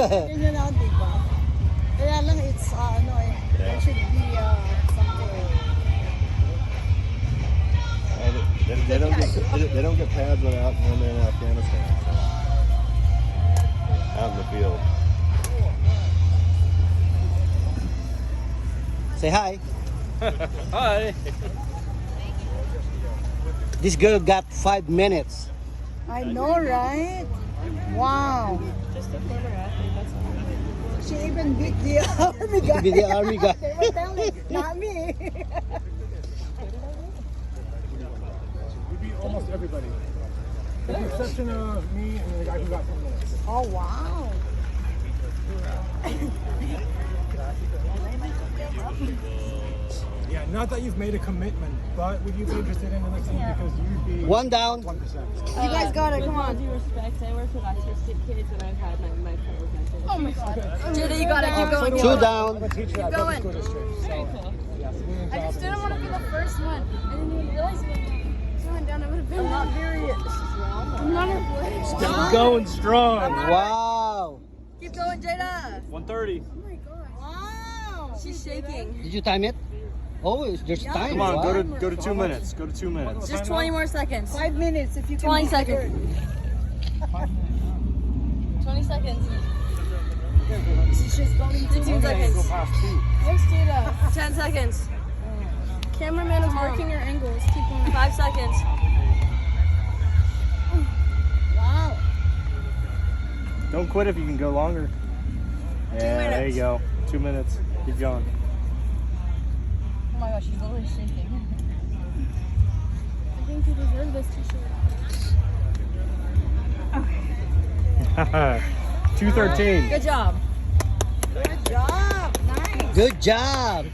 Yun yun ang diba? Kaya lang it's, there should be something. They don't get pads when they're in Afghanistan. So. Out in the field. Say hi. Hi. This girl got 5 minutes. I know, right? Wow. Just a former athlete, that's all. She even beat the army guy. Beat the army guy. They were telling, not me. We beat almost everybody. With the exception of me and the guy who got 10 minutes. Oh, wow. Yeah, not that you've made a commitment, but would you be interested in the next thing? Because you'd be One down. 1%. You guys got it, with come all on. due respect, I work with autistic kids and I've had my fellow mentors. Oh my God. Jada, you gotta keep going. 2 down. I'm a teacher at public school district. So, Very cool. yeah, civilian I jobs just didn't is- want to be the first one. I didn't even realize when I went down, I would have been. I'm not serious. I'm not a Still going strong. Wow. Keep going, Jada. 130. Oh my gosh. Wow. She's shaking. Did you time it? Oh, there's time. Come on, Wow. go to 2 minutes. Go to 2 minutes. Just 20 more seconds. 5 minutes if you can. 20 beat the seconds. girl. 20 seconds. She's just going 15 Go seconds. past 2. Let's do that. 10 seconds. Cameraman is marking your angles. Keep going. 5 seconds. Wow. Don't quit if you can go longer. Yeah, there you go. 2 minutes. Keep going. Oh my gosh, she's literally shaking. I think you deserve this t-shirt. 213. Good job. Good job. Nice. Good job.